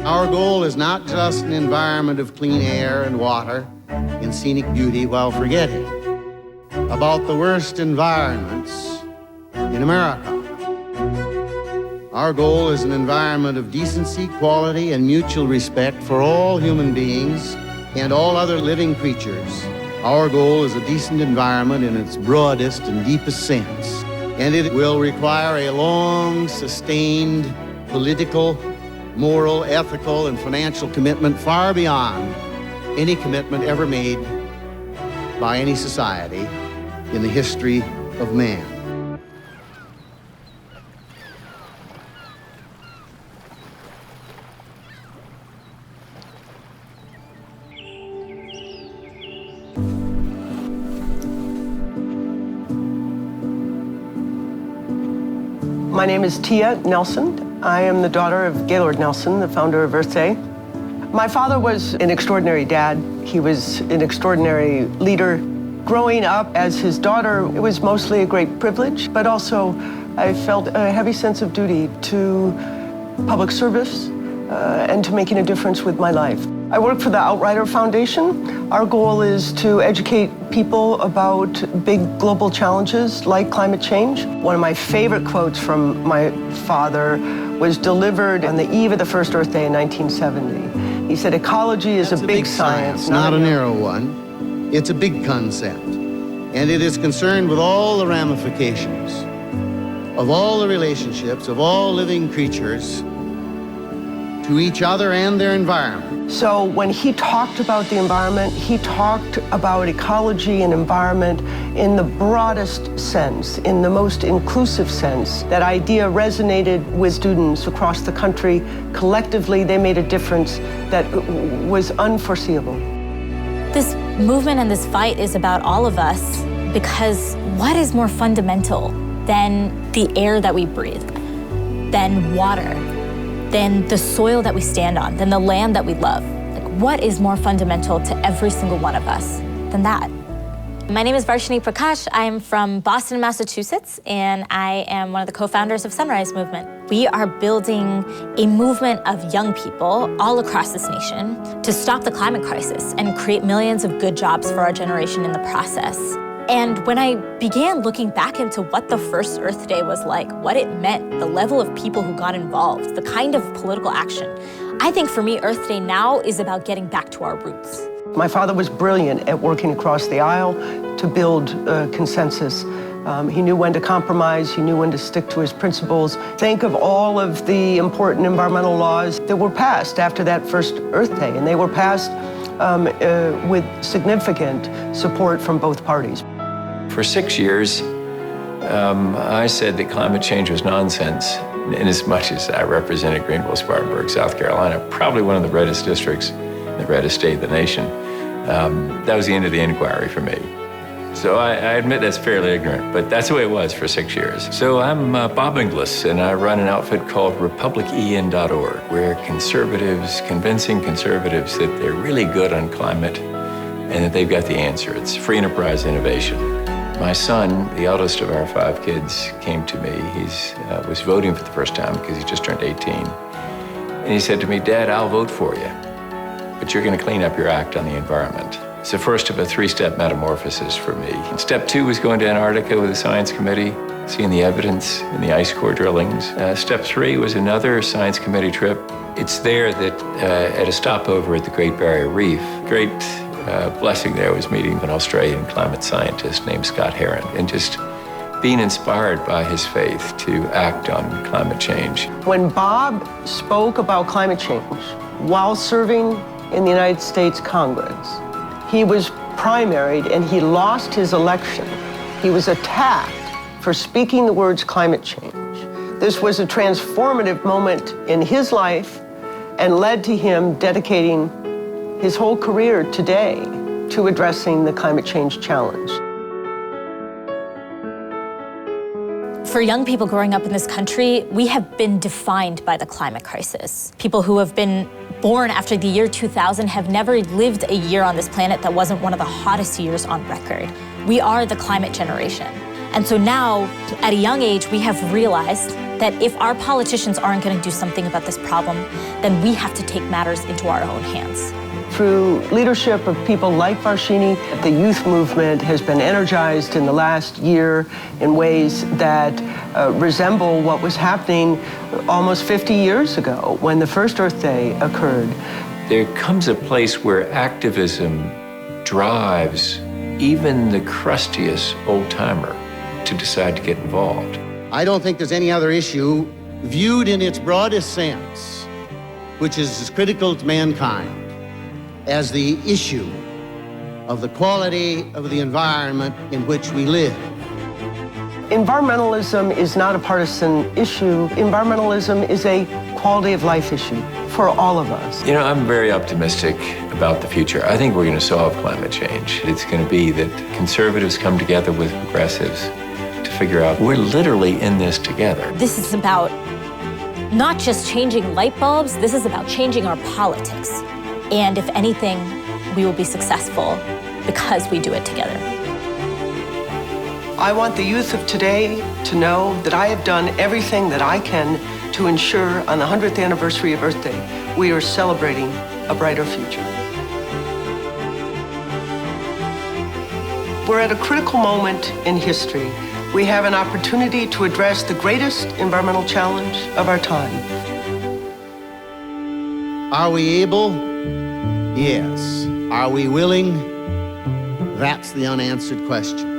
Our goal is not just an environment of clean air and water and scenic beauty while forgetting about the worst environments in America. Our goal is an environment of decency, quality, and mutual respect for all human beings and all other living creatures. Our goal is a decent environment in its broadest and deepest sense, and it will require a long, sustained political, moral, ethical, and financial commitment far beyond any commitment ever made by any society in the history of man. My name is Tia Nelson. I am the daughter of Gaylord Nelson, the founder of Earth Day. My father was an extraordinary dad. He was an extraordinary leader. Growing up as his daughter, it was mostly a great privilege, but also I felt a heavy sense of duty to public service and to making a difference with my life. I work for the Outrider Foundation. Our goal is to educate people about big global challenges like climate change. One of my favorite quotes from my father was delivered on the eve of the first Earth Day in 1970. He said, ecology is a big science, not a narrow one. It's a big concept, and it is concerned with all the ramifications of all the relationships of all living creatures to each other and their environment. So when he talked about the environment, he talked about ecology and environment in the broadest sense, in the most inclusive sense. That idea resonated with students across the country. Collectively, they made a difference that was unforeseeable. This movement and this fight is about all of us, because what is more fundamental than the air that we breathe, than water, than the soil that we stand on, than the land that we love? Like, what is more fundamental to every single one of us than that? My name is Virginie Prakash. I'm from Boston, Massachusetts, and I am one of the co-founders of Sunrise Movement. We are building a movement of young people all across this nation to stop the climate crisis and create millions of good jobs for our generation in the process. And when I began looking back into what the first Earth Day was like, what it meant, the level of people who got involved, the kind of political action, I think for me, Earth Day now is about getting back to our roots. My father was brilliant at working across the aisle to build consensus. He knew when to compromise, he knew when to stick to his principles. Think of all of the important environmental laws that were passed after that first Earth Day, and they were passed with significant support from both parties. For 6 years, I said that climate change was nonsense, in as much as I represented Greenville, Spartanburg, South Carolina, probably one of the reddest districts, the reddest state of the nation. That was the end of the inquiry for me. So I admit that's fairly ignorant, but that's the way it was for 6 years. So I'm Bob Inglis, and I run an outfit called RepublicEN.org, where conservatives, convincing conservatives that they're really good on climate and that they've got the answer. It's free enterprise innovation. My son, the eldest of our 5 kids, came to me. He was voting for the first time because he just turned 18. And he said to me, "Dad, I'll vote for you, but you're going to clean up your act on the environment." It's the first of a 3-step metamorphosis for me. Step 2 was going to Antarctica with the science committee, seeing the evidence in the ice core drillings. Step 3 was another science committee trip. It's there that at a stopover at the Great Barrier Reef, great blessing there was meeting an Australian climate scientist named Scott Heron, and just being inspired by his faith to act on climate change. When Bob spoke about climate change while serving in the United States Congress, he was primaried and he lost his election. He was attacked for speaking the words climate change. This was a transformative moment in his life and led to him dedicating his whole career today to addressing the climate change challenge. For young people growing up in this country, we have been defined by the climate crisis. People who have been born after the year 2000 have never lived a year on this planet that wasn't one of the hottest years on record. We are the climate generation. And so now, at a young age, we have realized that if our politicians aren't going to do something about this problem, then we have to take matters into our own hands. Through leadership of people like Virginie, the youth movement has been energized in the last year in ways that resemble what was happening almost 50 years ago when the first Earth Day occurred. There comes a place where activism drives even the crustiest old-timer to decide to get involved. I don't think there's any other issue viewed in its broadest sense, which is as critical to mankind as the issue of the quality of the environment in which we live. Environmentalism is not a partisan issue. Environmentalism is a quality of life issue for all of us. You know, I'm very optimistic about the future. I think we're going to solve climate change. It's going to be that conservatives come together with progressives to figure out we're literally in this together. This is about not just changing light bulbs, this is about changing our politics. And if anything, we will be successful because we do it together. I want the youth of today to know that I have done everything that I can to ensure on the 100th anniversary of Earth Day, we are celebrating a brighter future. We're at a critical moment in history. We have an opportunity to address the greatest environmental challenge of our time. Are we able? Yes. Are we willing? That's the unanswered question.